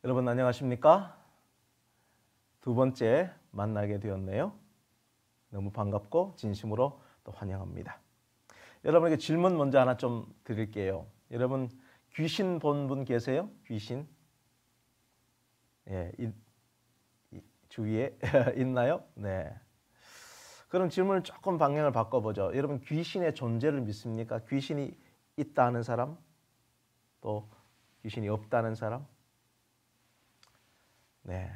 여러분 안녕하십니까? 두 번째 만나게 되었네요. 너무 반갑고 진심으로 또 환영합니다. 여러분에게 질문 먼저 하나 좀 드릴게요. 여러분 귀신 본 분 계세요? 귀신? 예, 주위에 있나요? 네. 그럼 질문을 조금 방향을 바꿔보죠. 여러분 귀신의 존재를 믿습니까? 귀신이 있다는 사람? 또 귀신이 없다는 사람? 네.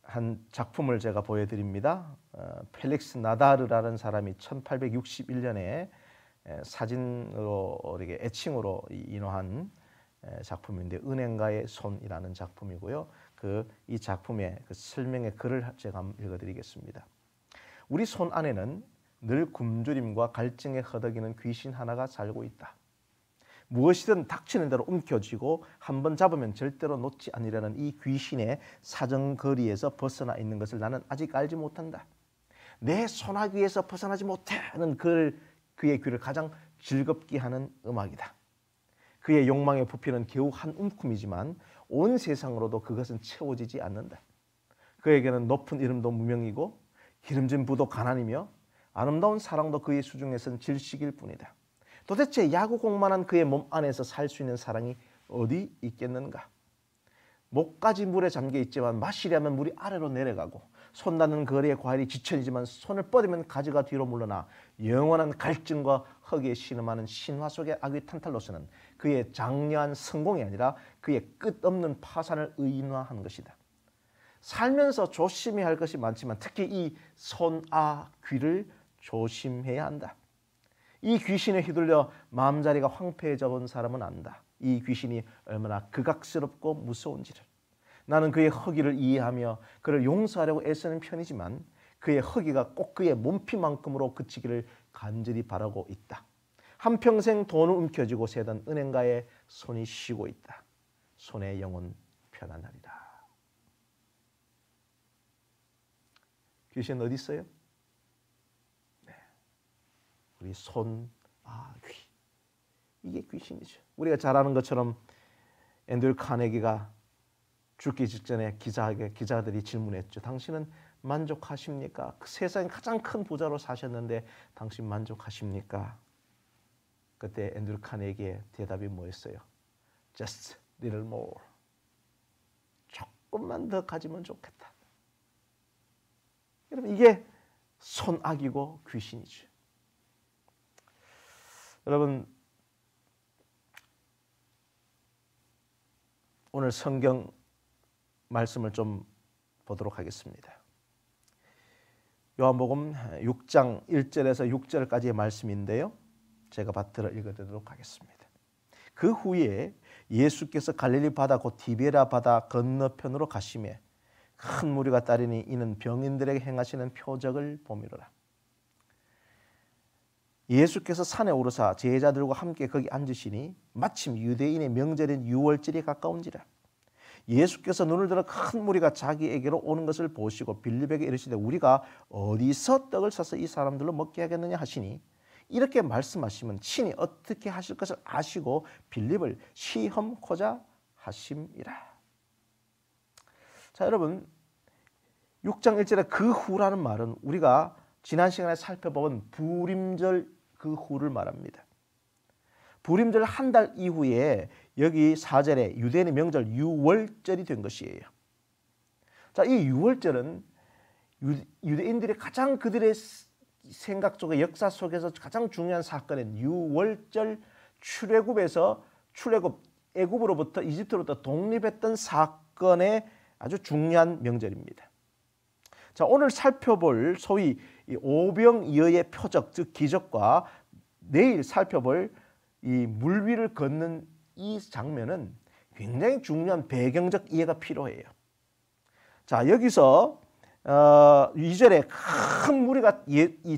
한 작품을 제가 보여드립니다. 펠릭스 나다르라는 사람이 1861년에 사진으로 이렇게 애칭으로 인화한 작품인데 은행가의 손이라는 작품이고요. 이 작품의 그 설명의 글을 제가 한번 읽어드리겠습니다. 우리 손 안에는 늘 굶주림과 갈증에 허덕이는 귀신 하나가 살고 있다. 무엇이든 닥치는 대로 움켜쥐고 한번 잡으면 절대로 놓지 않으려는 이 귀신의 사정거리에서 벗어나 있는 것을 나는 아직 알지 못한다. 내 소나기에서 벗어나지 못하는 그의 귀를 가장 즐겁게 하는 음악이다. 그의 욕망의 부피는 겨우 한 움큼이지만 온 세상으로도 그것은 채워지지 않는다. 그에게는 높은 이름도 무명이고 기름진 부도 가난이며 아름다운 사랑도 그의 수중에선 질식일 뿐이다. 도대체 야구공만한 그의 몸 안에서 살 수 있는 사랑이 어디 있겠는가? 목까지 물에 잠겨 있지만 마시려면 물이 아래로 내려가고 손 닿는 거리의 과일이 지천이지만 손을 뻗으면 가지가 뒤로 물러나 영원한 갈증과 허기에 신음하는 신화 속의 아귀 탄탈로스는 그의 장려한 성공이 아니라 그의 끝없는 파산을 의인화한 것이다. 살면서 조심해야 할 것이 많지만 특히 이 손아 귀를 조심해야 한다. 이 귀신에 휘둘려 마음자리가 황폐해져 본 사람은 안다. 이 귀신이 얼마나 극악스럽고 무서운지를. 나는 그의 허기를 이해하며 그를 용서하려고 애쓰는 편이지만 그의 허기가 꼭 그의 몸피만큼으로 그치기를 간절히 바라고 있다. 한평생 돈을 움켜쥐고 세던 은행가의 손이 쉬고 있다. 손의 영혼 편안하리라. 귀신 어디 있어요? 우리 손, 귀. 이게 귀신이죠. 우리가 잘 아는 것처럼 앤드류 카네기가 죽기 직전에 기자들이 질문했죠. 당신은 만족하십니까? 그 세상에 가장 큰 부자로 사셨는데 당신 만족하십니까? 그때 앤드류 카네기의 대답이 뭐였어요? Just little more. 조금만 더 가지면 좋겠다. 여러분 이게 손악이고 귀신이죠. 여러분 오늘 성경 말씀을 좀 보도록 하겠습니다. 요한복음 6장 1절에서 6절까지의 말씀인데요. 제가 받들어 읽어드리도록 하겠습니다. 그 후에 예수께서 갈릴리 바다 곧 디베라 바다 건너편으로 가시매 큰 무리가 따르니 이는 병인들에게 행하시는 표적을 보미로라. 예수께서 산에 오르사 제자들과 함께 거기 앉으시니 마침 유대인의 명절인 유월절이 가까운지라. 예수께서 눈을 들어 큰 무리가 자기에게로 오는 것을 보시고 빌립에게 이르시되 우리가 어디서 떡을 사서 이 사람들로 먹게 하겠느냐 하시니 이렇게 말씀하시면 친히 어떻게 하실 것을 아시고 빌립을 시험코자 하심이라. 자 여러분 6장 1절에 그 후라는 말은 우리가 지난 시간에 살펴본 부림절 그 후를 말합니다. 부림절 한 달 이후에 여기 4절에 유대인의 명절 유월절이 된 것이에요. 자, 이 유월절은 유대인들이 가장 그들의 생각 속에 역사 속에서 가장 중요한 사건인 유월절 출애굽 애굽으로부터 이집트로부터 독립했던 사건의 아주 중요한 명절입니다. 자, 오늘 살펴볼 소위 오병이어의 표적, 즉 기적과 내일 살펴볼 이 물 위를 걷는 이 장면은 굉장히 중요한 배경적 이해가 필요해요. 자, 여기서 2절에 큰 무리가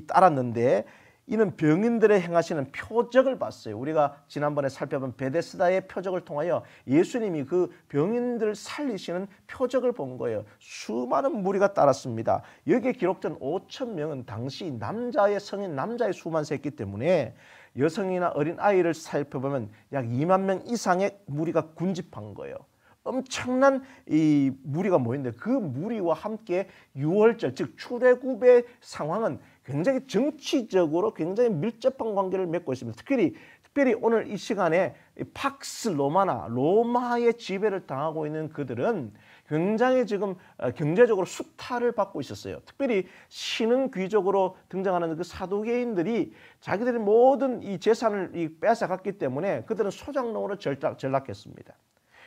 따랐는데 이는 병인들의 행하시는 표적을 봤어요. 우리가 지난번에 살펴본 베데스다의 표적을 통하여 예수님이 그 병인들을 살리시는 표적을 본 거예요. 수많은 무리가 따랐습니다. 여기에 기록된 5,000명은 당시 남자의 성인 남자의 수만 셌기 때문에 여성이나 어린 아이를 살펴보면 약 2만 명 이상의 무리가 군집한 거예요. 엄청난 이 무리가 모였는데 그 무리와 함께 유월절 즉 출애굽의 상황은 굉장히 정치적으로 굉장히 밀접한 관계를 맺고 있습니다. 특별히 오늘 이 시간에 팍스 로마나 로마의 지배를 당하고 있는 그들은 굉장히 지금 경제적으로 수탈을 받고 있었어요. 특별히 신흥 귀족으로 등장하는 그 사두개인들이 자기들의 모든 이 재산을 빼앗아갔기 때문에 그들은 소장농으로 전락했습니다.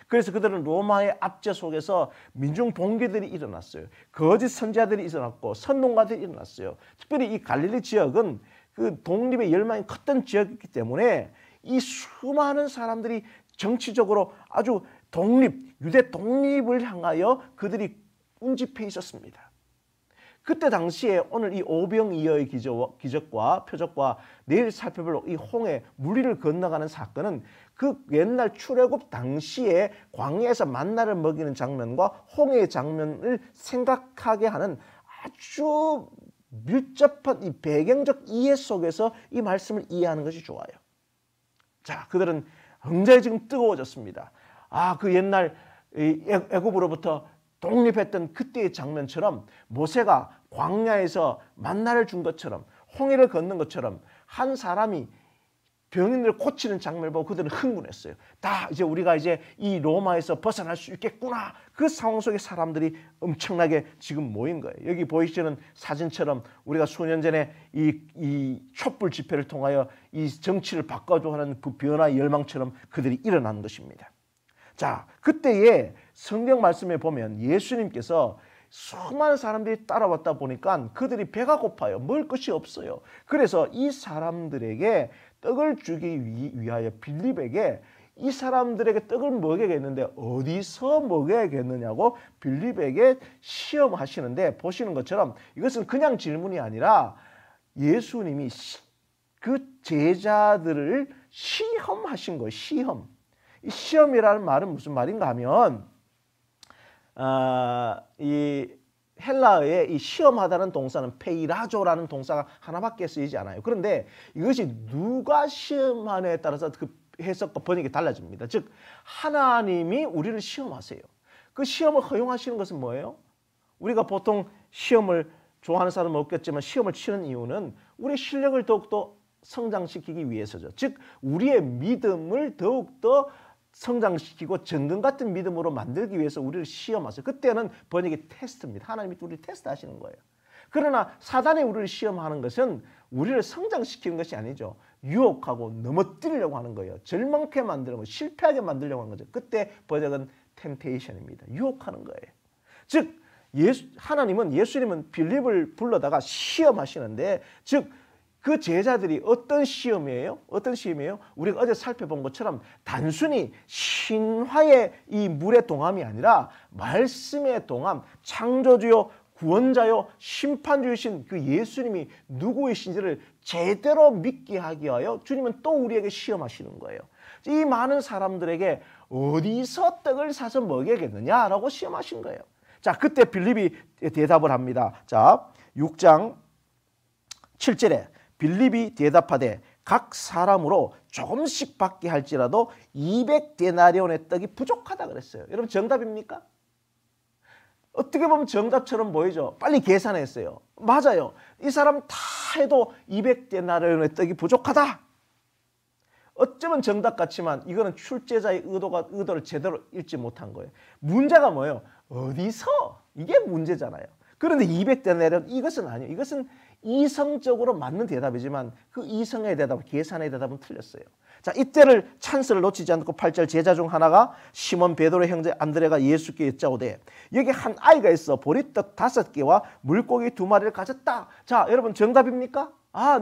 그래서 그들은 로마의 압제 속에서 민중 봉기들이 일어났어요. 거짓 선지자들이 일어났고 선동가들이 일어났어요. 특별히 이 갈릴리 지역은 그 독립의 열망이 컸던 지역이기 때문에 이 수많은 사람들이 정치적으로 아주 유대 독립을 향하여 그들이 운집해 있었습니다. 그때 당시에 오늘 이 오병이어의 기적과 표적과 내일 살펴볼 이 홍해 물리를 건너가는 사건은 그 옛날 출애굽 당시에 광야에서 만나를 먹이는 장면과 홍해의 장면을 생각하게 하는 아주 밀접한 이 배경적 이해 속에서 이 말씀을 이해하는 것이 좋아요. 자, 그들은 굉장히 지금 뜨거워졌습니다. 그 옛날 애굽으로부터 독립했던 그때의 장면처럼 모세가 광야에서 만나를 준 것처럼 홍해를 걷는 것처럼 한 사람이 병인을 고치는 장면을 보고 그들은 흥분했어요. 우리가 이제 이 로마에서 벗어날 수 있겠구나. 그 상황 속에 사람들이 엄청나게 지금 모인 거예요. 여기 보이시는 사진처럼 우리가 수년 전에 이 촛불 집회를 통하여 이 정치를 바꿔줘 하는 그 변화의 열망처럼 그들이 일어난 것입니다. 자, 그때에 성경 말씀에 보면 예수님께서 수많은 사람들이 따라왔다 보니까 그들이 배가 고파요. 먹을 것이 없어요. 그래서 이 사람들에게 떡을 주기 위하여 빌립에게 이 사람들에게 떡을 먹여야겠는데 어디서 먹여야겠느냐고 빌립에게 시험하시는데 보시는 것처럼 이것은 그냥 질문이 아니라 예수님이 그 제자들을 시험하신 거예요. 시험. 이 시험이라는 말은 무슨 말인가 하면 이 헬라어의 이 시험하다는 동사는 페이라조라는 동사가 하나밖에 쓰이지 않아요. 그런데 이것이 누가 시험하느냐에 따라서 그 해석과 번역이 달라집니다. 즉 하나님이 우리를 시험하세요. 그 시험을 허용하시는 것은 뭐예요? 우리가 보통 시험을 좋아하는 사람은 없겠지만 시험을 치는 이유는 우리의 실력을 더욱더 성장시키기 위해서죠. 즉 우리의 믿음을 더욱더 성장시키고 정금 같은 믿음으로 만들기 위해서 우리를 시험하세요. 그때는 번역이 테스트입니다. 하나님이 우리를 테스트하시는 거예요. 그러나 사단이 우리를 시험하는 것은 우리를 성장시키는 것이 아니죠. 유혹하고 넘어뜨리려고 하는 거예요. 절망케 만드는 거예요. 실패하게 만들려고 하는 거죠. 그때 번역은 템테이션입니다. 유혹하는 거예요. 즉 하나님은 예수님은 빌립을 불러다가 시험하시는데 즉 그 제자들이 어떤 시험이에요? 우리가 어제 살펴본 것처럼 단순히 신화의 이 물의 동함이 아니라 말씀의 동함, 창조주요, 구원자요, 심판주이신 그 예수님이 누구이신지를 제대로 믿게 하기 위하여 주님은 또 우리에게 시험하시는 거예요. 이 많은 사람들에게 어디서 떡을 사서 먹여야겠느냐라고 시험하신 거예요. 자, 그때 빌립이 대답을 합니다. 자, 6장 7절에 빌립이 대답하되 각 사람으로 조금씩 받게 할지라도 200데나리온의 떡이 부족하다 그랬어요. 여러분 정답입니까? 어떻게 보면 정답처럼 보이죠. 빨리 계산했어요. 맞아요. 이 사람 다 해도 200데나리온의 떡이 부족하다. 어쩌면 정답 같지만 이거는 출제자의 의도를 제대로 읽지 못한 거예요. 문제가 뭐예요? 어디서? 이게 문제잖아요. 그런데 200데나리온 이것은 아니에요. 이것은 이성적으로 맞는 대답이지만 그 이성의 대답, 계산의 대답은 틀렸어요. 자, 이때를 찬스를 놓치지 않고 8절 제자 중 하나가 시몬 베드로의 형제 안드레가 예수께 여짜오되 여기 한 아이가 있어 보리떡 5개와 물고기 2마리를 가졌다. 자, 여러분 정답입니까?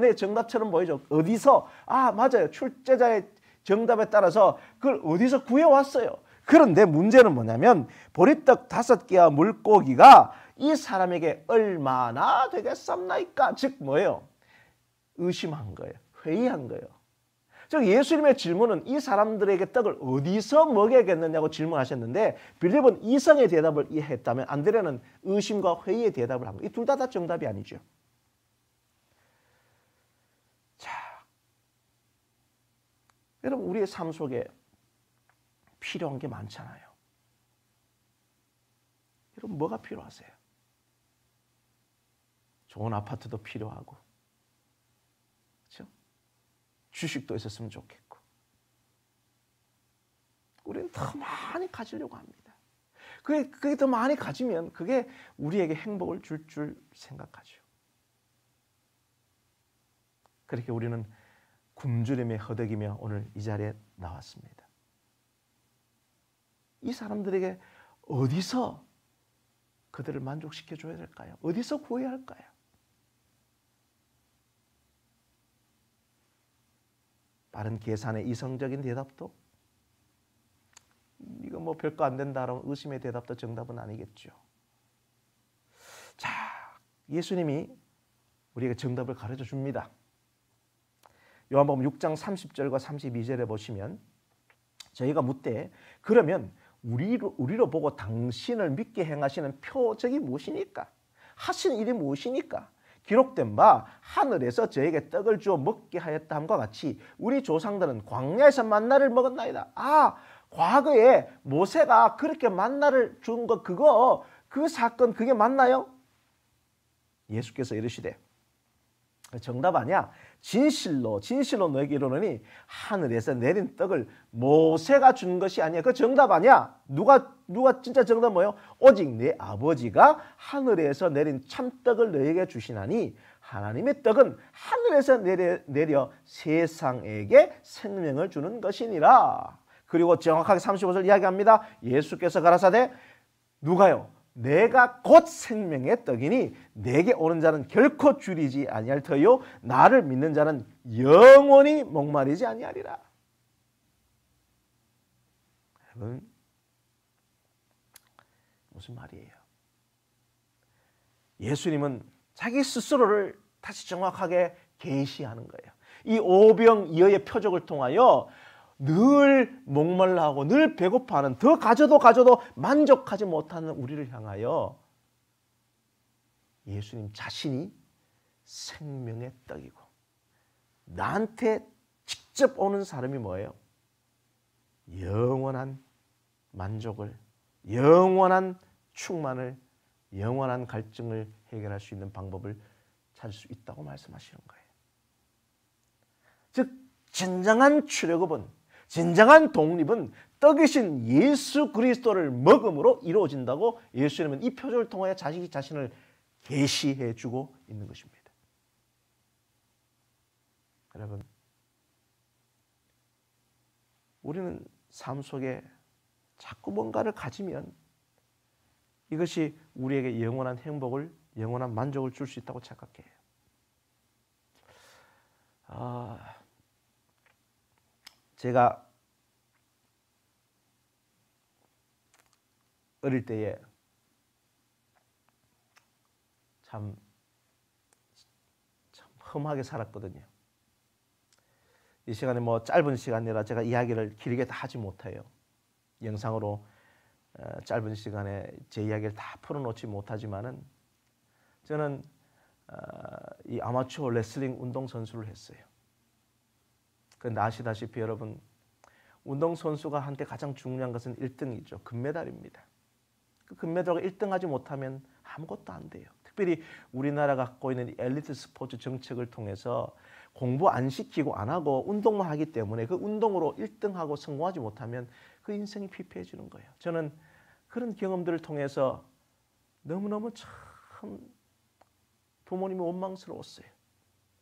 네, 정답처럼 보이죠. 어디서? 맞아요. 출제자의 정답에 따라서 그걸 어디서 구해왔어요. 그런데 문제는 뭐냐면 보리떡 5개와 물고기가 이 사람에게 얼마나 되겠습니까? 즉 뭐예요? 의심한 거예요. 회의한 거예요. 즉 예수님의 질문은 이 사람들에게 떡을 어디서 먹여야겠느냐고 질문하셨는데 빌립은 이성의 대답을 이해했다면 안드레는 의심과 회의의 대답을 한 거예요. 이 둘 다 다 정답이 아니죠. 자, 여러분 우리의 삶 속에 필요한 게 많잖아요. 여러분 뭐가 필요하세요? 좋은 아파트도 필요하고, 그렇죠? 주식도 있었으면 좋겠고, 우리는 더 많이 가지려고 합니다. 그게 더 많이 가지면 그게 우리에게 행복을 줄 생각하죠. 그렇게 우리는 굶주림에 허덕이며 오늘 이 자리에 나왔습니다. 이 사람들에게 어디서 그들을 만족시켜 줘야 될까요? 어디서 구해야 할까요? 빠른 계산의 이성적인 대답도, 이거 뭐 별거 안 된다라는 의심의 대답도 정답은 아니겠죠. 자, 예수님이 우리에게 정답을 가르쳐 줍니다. 요한복음 6장 30절과 32절에 보시면 저희가 묻되 그러면 우리로 보고 당신을 믿게 행하시는 표적이 무엇이니까? 하신 일이 무엇이니까? 기록된 바 하늘에서 저에게 떡을 주어 먹게 하였다 함과 같이 우리 조상들은 광야에서 만나를 먹었나이다. 아, 과거에 모세가 그렇게 만나를 준 거 그 사건 그게 맞나요? 예수께서 이르시되 정답 아니야. 진실로 너에게 이르노니 하늘에서 내린 떡을 모세가 준 것이 아니야. 그 정답 아니야. 누가 진짜 정답 뭐예요? 오직 내 아버지가 하늘에서 내린 참떡을 너에게 주시나니 하나님의 떡은 하늘에서 내려 세상에게 생명을 주는 것이니라. 그리고 정확하게 35절 이야기합니다. 예수께서 가라사대 누가요? 내가 곧 생명의 떡이니 내게 오는 자는 결코 줄이지 아니할 터요 나를 믿는 자는 영원히 목마르지 아니하리라. 여러분 무슨 말이에요? 예수님은 자기 스스로를 다시 정확하게 계시하는 거예요. 이 오병이어의 표적을 통하여 늘 목말라하고 늘 배고파하는, 더 가져도 만족하지 못하는 우리를 향하여 예수님 자신이 생명의 떡이고 나한테 직접 오는 사람이 뭐예요? 영원한 만족을, 영원한 충만을, 영원한 갈증을 해결할 수 있는 방법을 찾을 수 있다고 말씀하시는 거예요. 즉 진정한 출애굽은, 진정한 독립은 떡이신 예수 그리스도를 먹음으로 이루어진다고 예수님은 이 표적을 통하여 자기 자신을 계시해 주고 있는 것입니다. 여러분, 우리는 삶 속에 자꾸 뭔가를 가지면 이것이 우리에게 영원한 행복을, 영원한 만족을 줄 수 있다고 착각해요. 제가 어릴 때에 참 험하게 살았거든요. 이 시간에 뭐 짧은 시간이라 제가 이야기를 길게 다 하지 못해요. 영상으로 짧은 시간에 제 이야기를 다 풀어놓지 못하지만은 저는 이 아마추어 레슬링 운동선수를 했어요. 그런데 아시다시피 여러분, 운동선수가 한때 가장 중요한 것은 1등이죠. 금메달입니다. 그 금메달을 1등하지 못하면 아무것도 안 돼요. 특별히 우리나라가 갖고 있는 엘리트 스포츠 정책을 통해서 공부 안 시키고 안 하고 운동만 하기 때문에 그 운동으로 1등하고 성공하지 못하면 그 인생이 피폐해지는 거예요. 저는 그런 경험들을 통해서 너무너무 참 부모님이 원망스러웠어요.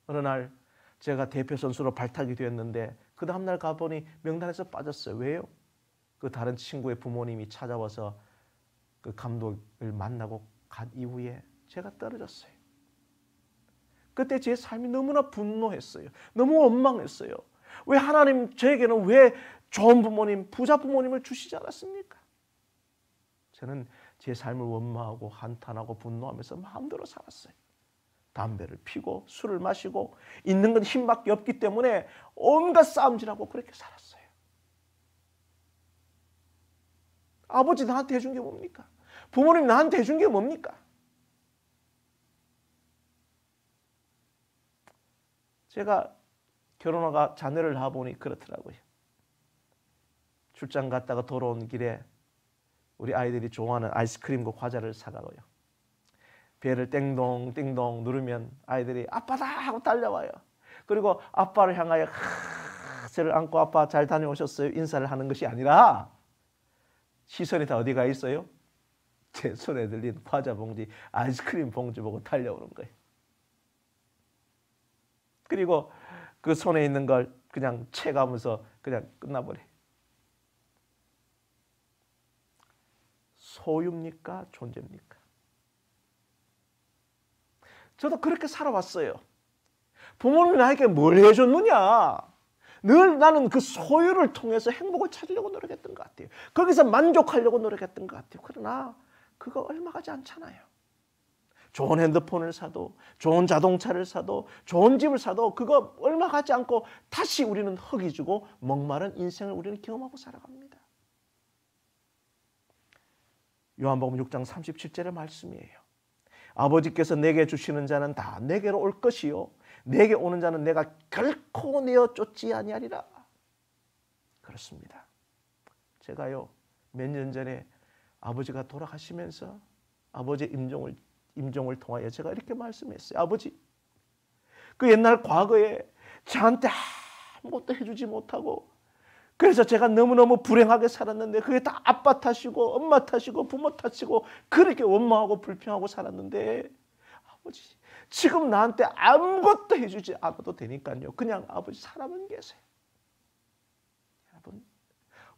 어느 날 제가 대표 선수로 발탁이 되었는데 그 다음날 가보니 명단에서 빠졌어요. 왜요? 그 다른 친구의 부모님이 찾아와서 그 감독을 만나고 간 이후에 제가 떨어졌어요. 그때 제 삶이 너무나 분노했어요. 너무 원망했어요. 왜 하나님 저에게는 왜 좋은 부모님, 부자 부모님을 주시지 않았습니까? 저는 제 삶을 원망하고 한탄하고 분노하면서 마음대로 살았어요. 담배를 피고 술을 마시고 있는 건 힘밖에 없기 때문에 온갖 싸움질하고 그렇게 살았어요. 아버지 나한테 해준 게 뭡니까? 부모님 나한테 해준 게 뭡니까? 제가 결혼하고 자녀를 낳아보니 그렇더라고요. 출장 갔다가 돌아온 길에 우리 아이들이 좋아하는 아이스크림과 과자를 사가고요. 배를 땡동 땡동 누르면 아이들이 아빠다 하고 달려와요. 그리고 아빠를 향하여 저를 안고 아빠 잘 다녀오셨어요 인사를 하는 것이 아니라 시선이 다 어디가 있어요? 제 손에 들린 과자 봉지, 아이스크림 봉지 보고 달려오는 거예요. 그리고 그 손에 있는 걸 그냥 채가면서 그냥 끝나버려요. 소유입니까? 존재입니까? 저도 그렇게 살아왔어요. 부모는 나에게 뭘 해줬느냐? 늘 나는 그 소유를 통해서 행복을 찾으려고 노력했던 것 같아요. 거기서 만족하려고 노력했던 것 같아요. 그러나 그거 얼마 가지 않잖아요. 좋은 핸드폰을 사도 좋은 자동차를 사도 좋은 집을 사도 그거 얼마 가지 않고 다시 우리는 허기 주고 목마른 인생을 우리는 경험하고 살아갑니다. 요한복음 6장 37절의 말씀이에요. 아버지께서 내게 주시는 자는 다 내게로 올 것이요 내게 오는 자는 내가 결코 내어 쫓지 아니하리라. 그렇습니다. 제가요 몇 년 전에 아버지가 돌아가시면서 아버지의 임종을 통하여 제가 이렇게 말씀했어요. 아버지, 그 옛날 과거에 저한테 아무것도 해주지 못하고 그래서 제가 너무너무 불행하게 살았는데 그게 다 아빠 탓이고 엄마 탓이고 부모 탓이고 그렇게 원망하고 불평하고 살았는데 아버지 지금 나한테 아무것도 해주지 않아도 되니까요. 그냥 아버지 살아만 계세요. 여러분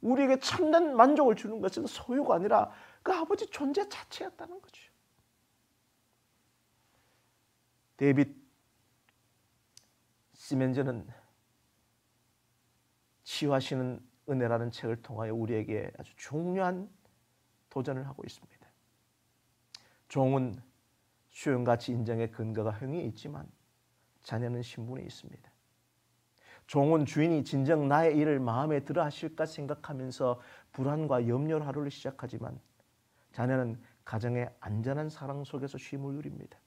우리에게 참된 만족을 주는 것은 소유가 아니라 그 아버지 존재 자체였다는 거죠. 데이빗 시멘즈는 치유하시는 은혜라는 책을 통하여 우리에게 아주 중요한 도전을 하고 있습니다. 종은 수용가치 인정의 근거가 형이 있지만 자녀는 신분에 있습니다. 종은 주인이 진정 나의 일을 마음에 들어 하실까 생각하면서 불안과 염려로 하루를 시작하지만 자녀는 가정의 안전한 사랑 속에서 쉼을 누립니다.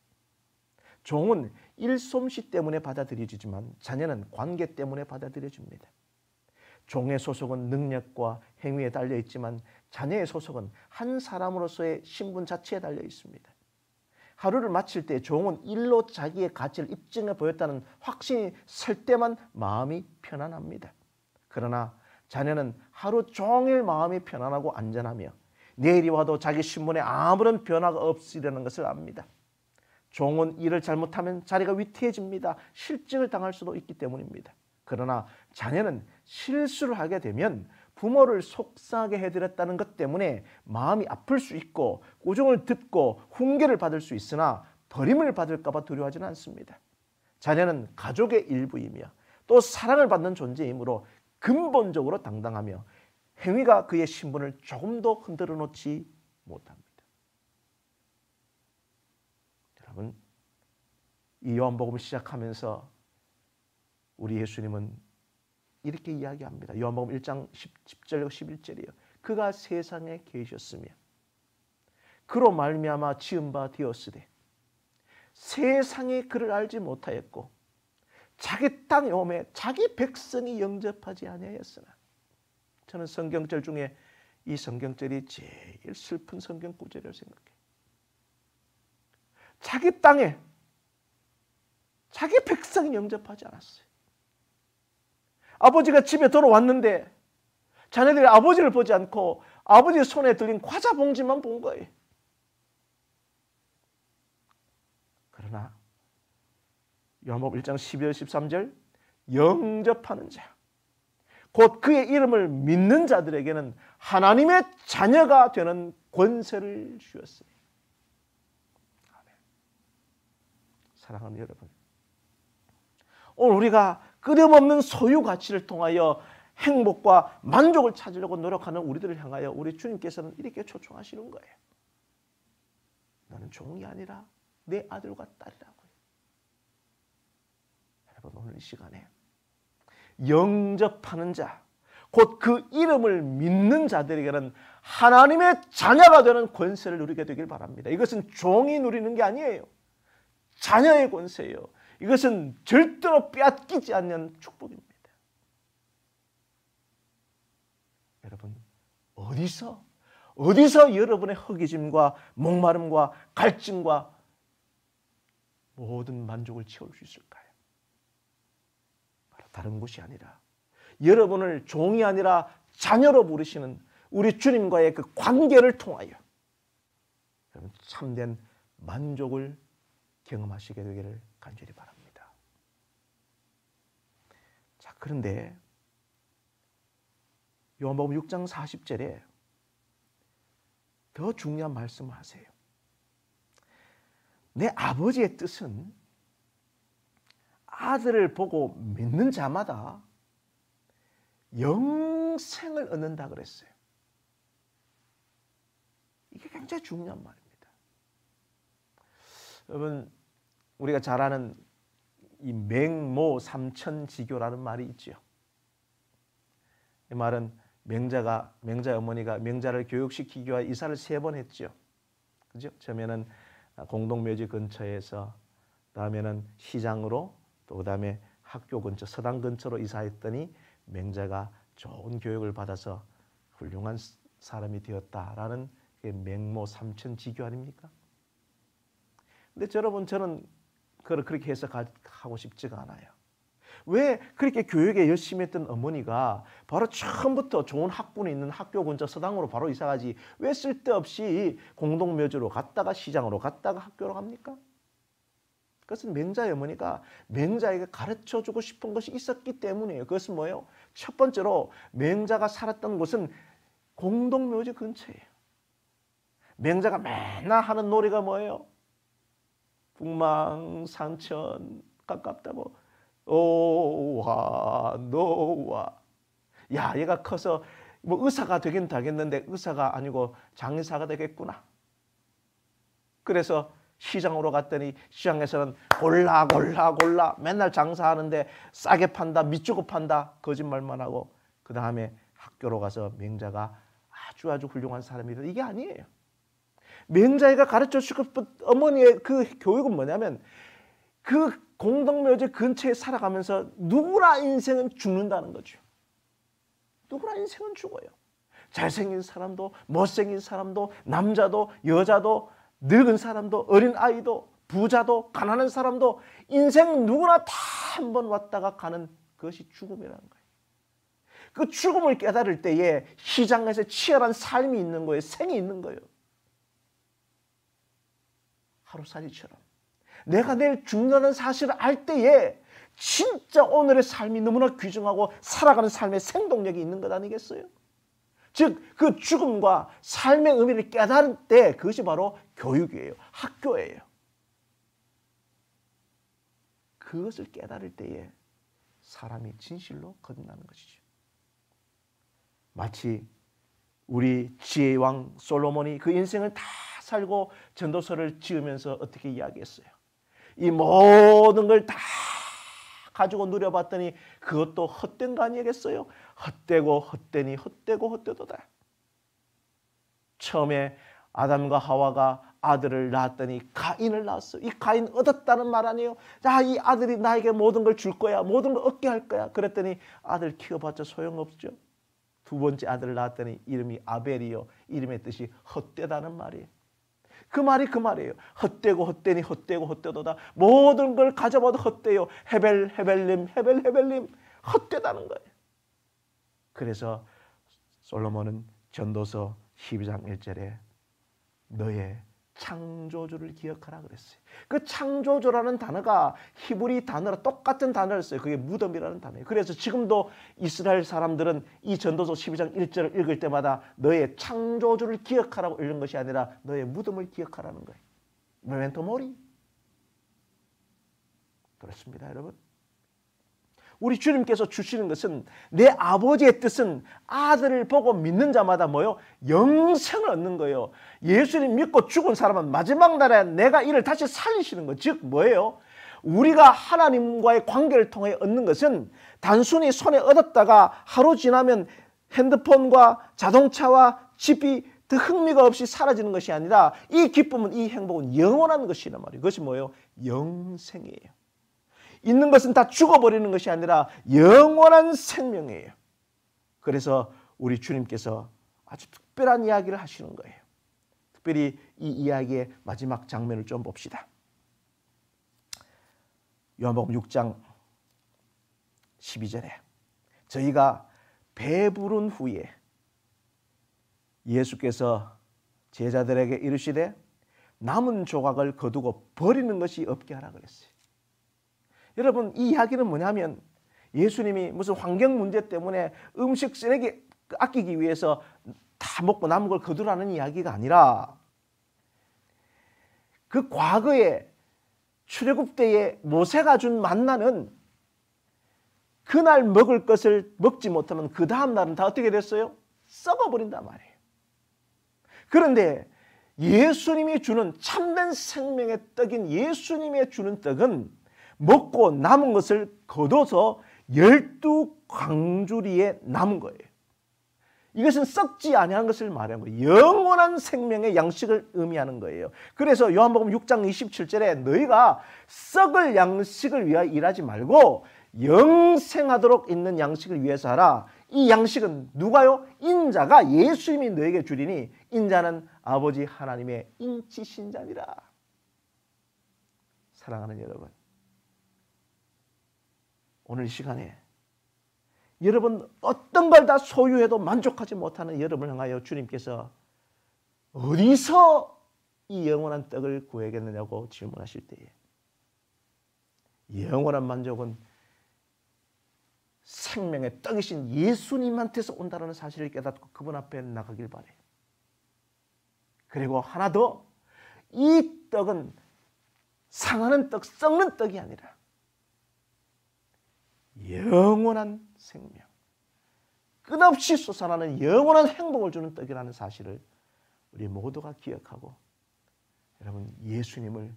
종은 일솜씨 때문에 받아들여지지만 자녀는 관계 때문에 받아들여집니다. 종의 소속은 능력과 행위에 달려 있지만 자녀의 소속은 한 사람으로서의 신분 자체에 달려 있습니다. 하루를 마칠 때 종은 일로 자기의 가치를 입증해 보였다는 확신이 설 때만 마음이 편안합니다. 그러나 자녀는 하루 종일 마음이 편안하고 안전하며 내일이 와도 자기 신분에 아무런 변화가 없으려는 것을 압니다. 종은 일을 잘못하면 자리가 위태해집니다. 실직을 당할 수도 있기 때문입니다. 그러나 자녀는 실수를 하게 되면 부모를 속상하게 해드렸다는 것 때문에 마음이 아플 수 있고 꾸중을 듣고 훈계를 받을 수 있으나 버림을 받을까 봐 두려워하지는 않습니다. 자녀는 가족의 일부이며 또 사랑을 받는 존재이므로 근본적으로 당당하며 행위가 그의 신분을 조금도 흔들어 놓지 못합니다. 여러분, 이 요한복음을 시작하면서 우리 예수님은 이렇게 이야기합니다. 요한복음 1장 10절과 11절이에요. 그가 세상에 계셨으며 그로 말미암아 지은 바 되었으되 세상이 그를 알지 못하였고 자기 땅에 오매 자기 백성이 영접하지 아니하였으나 저는 성경절 중에 이 성경절이 제일 슬픈 성경 구절이라고 생각해요. 자기 땅에 자기 백성이 영접하지 않았어요. 아버지가 집에 돌아왔는데 자녀들이 아버지를 보지 않고 아버지의 손에 들린 과자 봉지만 본 거예요. 그러나 요한복음 1장 12절 13절 영접하는 자 곧 그의 이름을 믿는 자들에게는 하나님의 자녀가 되는 권세를 주었으니. 아멘. 사랑하는 여러분, 오늘 우리가 끄림없는 소유 가치를 통하여 행복과 만족을 찾으려고 노력하는 우리들을 향하여 우리 주님께서는 이렇게 초청하시는 거예요. 너는 종이 아니라 내 아들과 딸이라고요. 여러분, 오늘 이 시간에 영접하는 자, 곧 그 이름을 믿는 자들에게는 하나님의 자녀가 되는 권세를 누리게 되길 바랍니다. 이것은 종이 누리는 게 아니에요. 자녀의 권세예요. 이것은 절대로 빼앗기지 않는 축복입니다. 여러분, 어디서 여러분의 허기짐과 목마름과 갈증과 모든 만족을 채울 수 있을까요? 바로 다른 곳이 아니라 여러분을 종이 아니라 자녀로 부르시는 우리 주님과의 그 관계를 통하여 여러분 참된 만족을 경험하시게 되기를 간절히 바랍니다. 자, 그런데 요한복음 6장 40절에 더 중요한 말씀을 하세요. 내 아버지의 뜻은 아들을 보고 믿는 자마다 영생을 얻는다 그랬어요. 이게 굉장히 중요한 말입니다. 여러분, 우리가 잘 아는 이 맹모 삼천지교라는 말이 있죠. 이 말은 맹자의 어머니가 맹자를 교육시키기 위해 이사를 3번 했죠. 그죠? 처음에는 공동묘지 근처에서, 다음에는 시장으로, 또 그다음에 학교 근처, 서당 근처로 이사했더니 맹자가 좋은 교육을 받아서 훌륭한 사람이 되었다라는 게 맹모 삼천지교 아닙니까? 근데 여러분, 저는 그렇게 해석하고 싶지가 않아요. 왜 그렇게 교육에 열심히 했던 어머니가 바로 처음부터 좋은 학군이 있는 학교 근처 서당으로 바로 이사가지 왜 쓸데없이 공동묘지로 갔다가 시장으로 갔다가 학교로 갑니까? 그것은 맹자의 어머니가 맹자에게 가르쳐주고 싶은 것이 있었기 때문이에요. 그것은 뭐예요? 첫 번째로 맹자가 살았던 곳은 공동묘지 근처예요. 맹자가 맨날 하는 노래가 뭐예요? 북망산천 가깝다고 오와 노와. 야, 얘가 커서 뭐 의사가 되긴 되겠는데 의사가 아니고 장의사가 되겠구나. 그래서 시장으로 갔더니 시장에서는 골라 맨날 장사하는데 싸게 판다, 미주고 판다, 거짓말만 하고, 그 다음에 학교로 가서 맹자가 아주 훌륭한 사람이 되다. 이게 아니에요. 맹자가 가르쳐 주고 싶은 어머니의 그 교육은 뭐냐면 그 공동묘지 근처에 살아가면서 누구나 인생은 죽는다는 거죠. 누구나 인생은 죽어요. 잘생긴 사람도 못생긴 사람도 남자도 여자도 늙은 사람도 어린아이도 부자도 가난한 사람도 인생 누구나 다 한 번 왔다가 가는 그것이 죽음이라는 거예요. 그 죽음을 깨달을 때에 시장에서 치열한 삶이 있는 거예요. 생이 있는 거예요. 하루살이처럼 내가 내일 죽는다는 사실을 알 때에 진짜 오늘의 삶이 너무나 귀중하고 살아가는 삶의 생동력이 있는 것 아니겠어요? 즉 그 죽음과 삶의 의미를 깨달을 때 그것이 바로 교육이에요. 학교예요. 그것을 깨달을 때에 사람이 진실로 거듭나는 것이죠. 마치 우리 지혜의 왕 솔로몬이 그 인생을 다 살고 전도서를 지으면서 어떻게 이야기했어요? 이 모든 걸 다 가지고 누려봤더니 그것도 헛된 거 아니겠어요? 헛되고 헛되니 헛되고 헛되도다. 처음에 아담과 하와가 아들을 낳았더니 가인을 낳았어요. 이 가인 얻었다는 말 아니에요? 자, 이 아들이 나에게 모든 걸 줄 거야. 모든 걸 얻게 할 거야. 그랬더니 아들 키워봤자 소용없죠. 두 번째 아들을 낳았더니 이름이 아벨이요. 이름의 뜻이 헛되다는 말이에요. 그 말이에요. 헛되고 헛되니 헛되고 헛되도다. 모든 걸 가져봐도 헛되요. 헤벨님 헛되다는 거예요. 그래서 솔로몬은 전도서 12장 1절에 너의 창조주를 기억하라 그랬어요. 그 창조주라는 단어가 히브리 단어랑 똑같은 단어를 써요. 그게 무덤이라는 단어예요. 그래서 지금도 이스라엘 사람들은 이 전도서 12장 1절을 읽을 때마다 너의 창조주를 기억하라고 읽는 것이 아니라 너의 무덤을 기억하라는 거예요. 메멘토 모리. 그렇습니다, 여러분. 우리 주님께서 주시는 것은 내 아버지의 뜻은 아들을 보고 믿는 자마다 뭐요? 영생을 얻는 거예요. 예수님 믿고 죽은 사람은 마지막 날에 내가 이를 다시 살리시는 거. 즉 뭐예요? 우리가 하나님과의 관계를 통해 얻는 것은 단순히 손에 얻었다가 하루 지나면 핸드폰과 자동차와 집이 더 흥미가 없이 사라지는 것이 아니라 이 기쁨은, 이 행복은 영원한 것이란 말이에요. 그것이 뭐예요? 영생이에요. 있는 것은 다 죽어버리는 것이 아니라 영원한 생명이에요. 그래서 우리 주님께서 아주 특별한 이야기를 하시는 거예요. 특별히 이 이야기의 마지막 장면을 좀 봅시다. 요한복음 6장 12절에 저희가 배부른 후에 예수께서 제자들에게 이르시되 남은 조각을 거두고 버리는 것이 없게 하라 그랬어요. 여러분, 이 이야기는 뭐냐면 예수님이 무슨 환경 문제 때문에 음식 쓰레기 아끼기 위해서 다 먹고 남은 걸 거두라는 이야기가 아니라 그 과거에 출애굽 때에 모세가 준 만나는 그날 먹을 것을 먹지 못하면 그 다음 날은 다 어떻게 됐어요? 썩어버린단 말이에요. 그런데 예수님이 주는 참된 생명의 떡인 예수님의 주는 떡은 먹고 남은 것을 거둬서 12광주리에 남은 거예요. 이것은 썩지 아니하는 것을 말하는 거예요. 영원한 생명의 양식을 의미하는 거예요. 그래서 요한복음 6장 27절에 너희가 썩을 양식을 위하여 일하지 말고 영생하도록 있는 양식을 위해서 하라. 이 양식은 누가요? 인자가 예수님이 너에게 주리니 인자는 아버지 하나님의 인치신 자니라. 사랑하는 여러분, 오늘 이 시간에 여러분 어떤 걸 다 소유해도 만족하지 못하는 여러분을 향하여 주님께서 어디서 이 영원한 떡을 구하겠느냐고 질문하실 때에 영원한 만족은 생명의 떡이신 예수님한테서 온다는 사실을 깨닫고 그분 앞에 나가길 바래요. 그리고 하나 더, 이 떡은 상하는 떡, 썩는 떡이 아니라 영원한 생명, 끝없이 솟아나는 영원한 행복을 주는 떡이라는 사실을 우리 모두가 기억하고 여러분 예수님을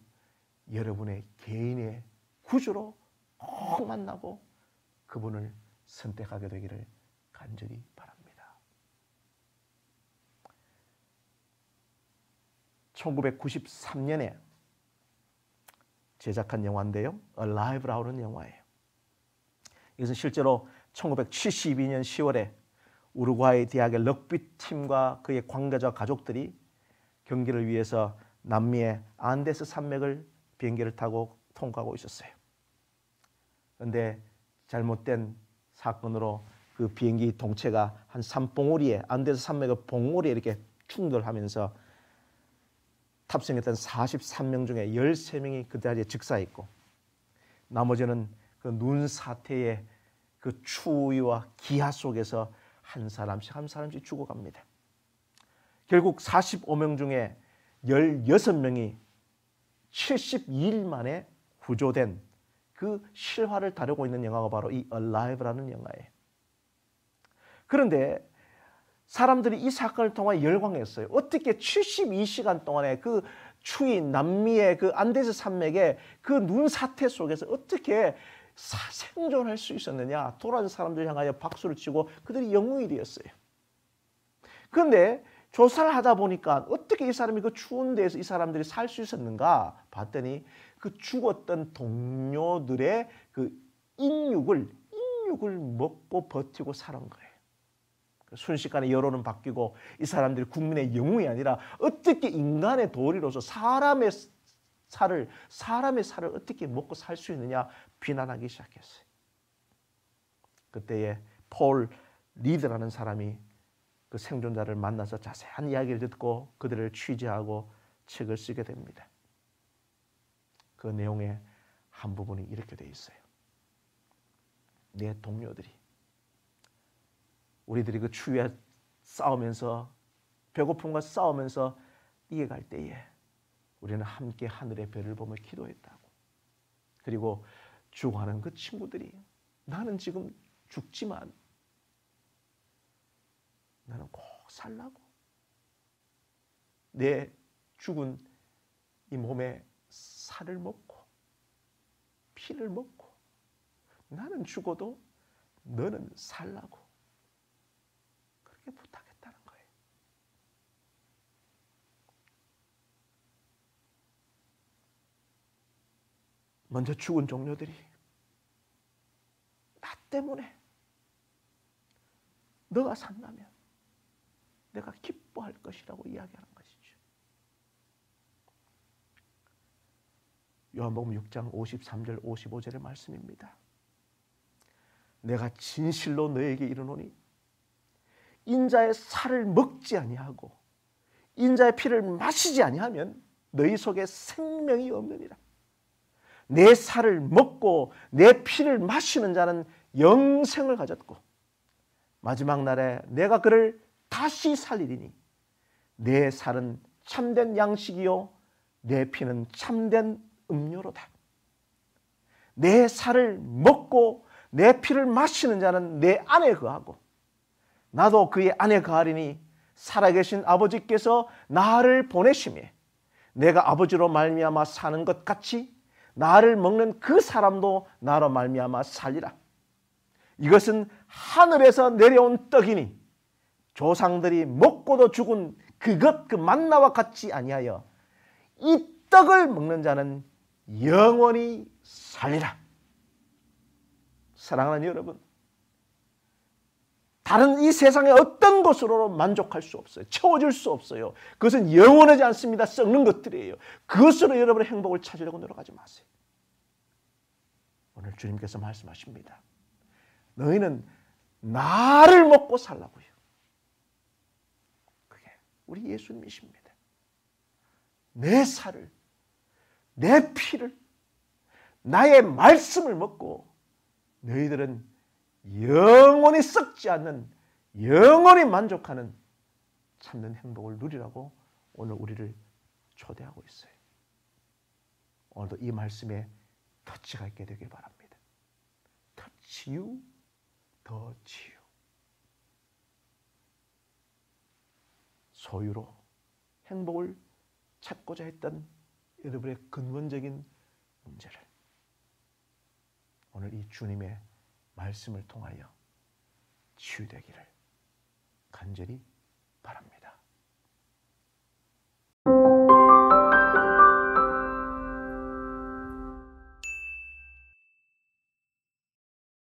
여러분의 개인의 구주로 꼭 만나고 그분을 선택하게 되기를 간절히 바랍니다. 1993년에 제작한 영화인데요. Alive라는 영화예요. 이것은 실제로 1972년 10월에 우루과이 대학의 럭비팀과 그의 관계자 가족들이 경기를 위해서 남미의 안데스 산맥을 비행기를 타고 통과하고 있었어요. 그런데 잘못된 사건으로 그 비행기 동체가 한 산봉우리에 안데스 산맥의 봉우리에 이렇게 충돌하면서 탑승했던 43명 중에 13명이 그 자리에 즉사했고 나머지는 그 눈 사태의 그 추위와 기아 속에서 한 사람씩 죽어갑니다. 결국 45명 중에 16명이 72일 만에 구조된 그 실화를 다루고 있는 영화가 바로 이 Alive라는 영화예요. 그런데 사람들이 이 사건을 통해 열광했어요. 어떻게 72시간 동안에 그 추위 남미의 그 안데스 산맥의 그 눈 사태 속에서 어떻게 생존할 수 있었느냐. 돌아온 사람들 향하여 박수를 치고 그들이 영웅이 되었어요. 그런데 조사를 하다 보니까 어떻게 이 사람이 그 추운 데에서 이 사람들이 살 수 있었는가 봤더니 그 죽었던 동료들의 그 인육을 먹고 버티고 살은 거예요. 순식간에 여론은 바뀌고 이 사람들이 국민의 영웅이 아니라 어떻게 인간의 도리로서 사람의 살을 어떻게 먹고 살 수 있느냐 비난하기 시작했어요. 그때에 폴 리드라는 사람이 그 생존자를 만나서 자세한 이야기를 듣고 그들을 취재하고 책을 쓰게 됩니다. 그 내용의 한 부분이 이렇게 돼 있어요. 내 동료들이 우리들이 그 추위에 싸우면서 배고픔과 싸우면서 이겨갈 때에 우리는 함께 하늘의 별을 보며 기도했다고. 그리고 죽어가는 그 친구들이 나는 지금 죽지만 나는 꼭 살라고. 내 죽은 이 몸에 살을 먹고 피를 먹고 나는 죽어도 너는 살라고. 그렇게 부탁했다는 거예요. 먼저 죽은 동료들이 나 때문에 너가 산다면 내가 기뻐할 것이라고 이야기하는 것이죠. 요한복음 6장 53절 55절의 말씀입니다. 내가 진실로 너에게 이르노니 인자의 살을 먹지 아니하고 인자의 피를 마시지 아니하면 너희 속에 생명이 없느니라. 내 살을 먹고 내 피를 마시는 자는 영생을 가졌고 마지막 날에 내가 그를 다시 살리리니 내 살은 참된 양식이요 내 피는 참된 음료로다. 내 살을 먹고 내 피를 마시는 자는 내 안에 거하고 나도 그의 안에 거하리니 살아계신 아버지께서 나를 보내심에 내가 아버지로 말미암아 사는 것 같이 나를 먹는 그 사람도 나로 말미암아 살리라. 이것은 하늘에서 내려온 떡이니 조상들이 먹고도 죽은 그 만나와 같지 아니하여 이 떡을 먹는 자는 영원히 살리라. 사랑하는 여러분, 다른 이 세상의 어떤 것으로 만족할 수 없어요. 채워줄 수 없어요. 그것은 영원하지 않습니다. 썩는 것들이에요. 그것으로 여러분의 행복을 찾으려고 노력하지 마세요. 오늘 주님께서 말씀하십니다. 너희는 나를 먹고 살라고요. 그게 우리 예수님이십니다. 내 살을, 내 피를, 나의 말씀을 먹고 너희들은 영원히 썩지 않는, 영원히 만족하는 참된 행복을 누리라고 오늘 우리를 초대하고 있어요. 오늘도 이 말씀에 터치가 있게 되길 바랍니다. Touch you, touch you. 소유로 행복을 찾고자 했던 여러분의 근원적인 문제를 오늘 이 주님의 말씀을 통하여 치유되기를 간절히 바랍니다.